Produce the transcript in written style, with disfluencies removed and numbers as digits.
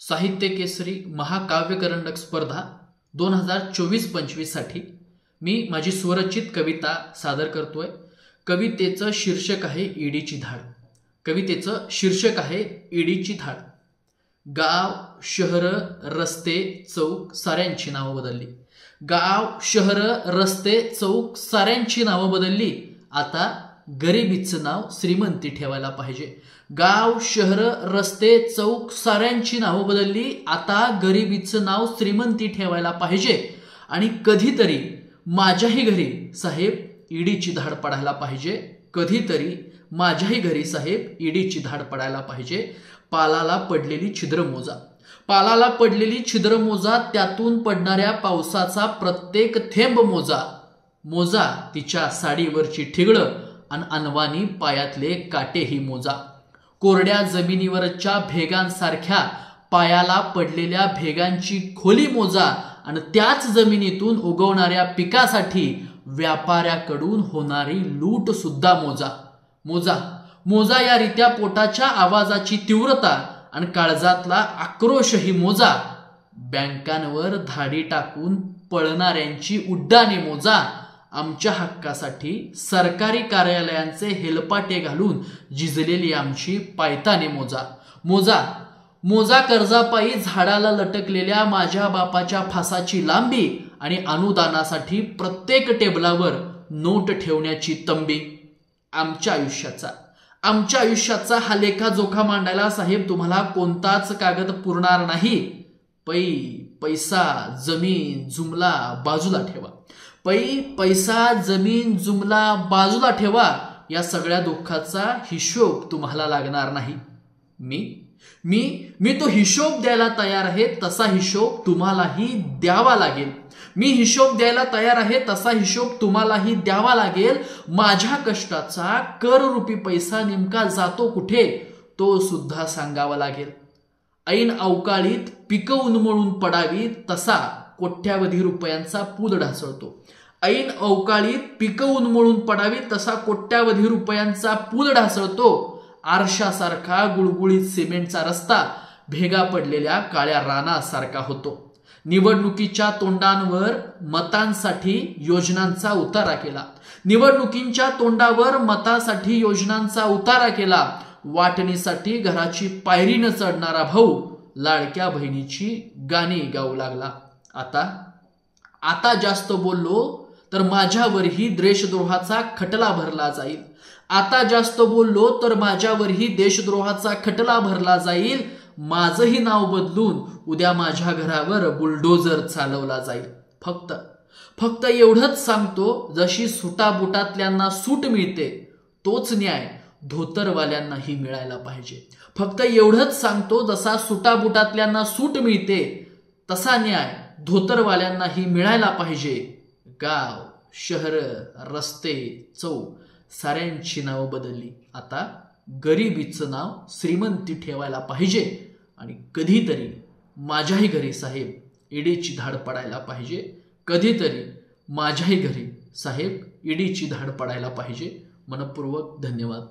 साहित्य केसरी महाकाव्य करंडक स्पर्धा 2024-25 साठी मी माझी स्वरचित कविता सादर करतोय। कवितेचं शीर्षक आहे ईडीची धाड। कवितेचं शीर्षक आहे ईडीची धाड। गाव शहर रस्ते चौक साऱ्यांची नावं बदलली। गाव शहर रस्ते चौक साऱ्यांची नावं बदलली। आता गरिबीचं नाव श्रीमंती ठेवायला पाहिजे। गाव शहर रस्ते चौक साऱ्यांची नावं बदलली। आता गरिबीचं नाव श्रीमंती ठेवायला पाहिजे। आणि कधीतरी माझ्याही घरी साहेब ईडीची धाड पडायला पाहिजे। कधीतरी माझ्याही घरी साहेब ईडीची धाड पडायला पाहिजे। पालाला पडलेली छिद्र मोजा। पालाला पडलेली छिद्र मोजा, त्यातून पडणाऱ्या पावसाचा प्रत्येक थेंब मोजा। मोजा तिच्या साडीवरची ठिगळं आणि अनवानी पायातले काटेही मोजा। कोरड्या जमिनीवरच्या भेगांसारख्या पायाला पडलेल्या भेगांची खोली मोजा आणि त्याच जमिनीतून उगवणाऱ्या पिकासाठी व्यापाऱ्याकडून होणारी लूट सुद्धा मोजा। मोजा मोजा या रित्या पोटाच्या आवाजाची तीव्रता आणि काळजातला आक्रोशही मोजा। बँकांवर धाडी टाकून पळणाऱ्यांची उड्डाणे मोजा। आमच्या हक्कासाठी सरकारी कार्यालयांचे हेलपाटे घालून झिजलेली आमची पायताने मोजा। मोजा मोजा कर्जापायी झाडाला लटकलेल्या माझ्या बापाच्या फासाची लांबी आणि अनुदानासाठी प्रत्येक टेबलावर नोट ठेवण्याची तंबी। आमच्या आयुष्याचा हा लेखाजोखा मांडायला साहेब तुम्हाला कोणताच कागद पुरणार नाही। पैसा जमीन जुमला बाजूला ठेवा। पैसा जमीन जुमला बाजूला ठेवा। या सगळ्या दुःखाचा हिशोब तुम्हाला लागणार नाही। मी तो हिशोब द्यायला तयार आहे, तसा हिशोब तुम्हालाही द्यावा लागेल। मी हिशोब द्यायला तयार आहे, तसा हिशोब तुम्हालाही द्यावा लागेल। माझ्या कष्टाचा कररूपी पैसा नेमका जातो कुठे तो सुद्धा सांगावा लागेल। ऐन अवकाळीत पिकं उन्मळून पडावी तसा कोट्यावधी रुपयांचा पूल ढासळतो। ऐन अवकाळीत पिकं उन्मळून पडावी तसा कोट्यावधी रुपयांचा पूल ढासळतो। आरशासारखा गुळगुळीत सिमेंटचा रस्ता भेगा पडलेल्या काळ्या रानासारखा होतो। निवडणुकीच्या तोंडांवर मतांसाठी योजनांचा उतारा केला। निवडणुकींच्या तोंडावर मतासाठी योजनांचा उतारा केला। वाटणीसाठी घराची पायरी न चढणारा भाऊ लाडक्या बहिणीची गाणी गाऊ लागला। आता जास्त बोललो तर माझ्यावरही देशद्रोहाचा खटला भरला जाईल। आता जास्त बोललो तर माझ्यावरही देशद्रोहाचा खटला भरला जाईल। माझंही नाव बदलून उद्या माझ्या घरावर बुलडोजर चालवला जाईल। फक्त एवढंच सांगतो, जशी सुटाबुटातल्यांना सूट मिळते तोच न्याय धोतरवाल्यांनाही मिळायला पाहिजे। फक्त एवढंच सांगतो, जसा सुटाबुटातल्यांना सूट मिळते तसा न्याय धोतरवाल्यांनाही मिळायला पाहिजे। गाव शहर रस्ते चौक साऱ्यांची नावं बदलली। आता गरिबीचं नाव श्रीमंती ठेवायला पाहिजे। आणि कधीतरी माझ्याही घरी साहेब ईडीची धाड पडायला पाहिजे। कधीतरी माझ्याही घरी साहेब ईडीची धाड पडायला पाहिजे। मनपूर्वक धन्यवाद।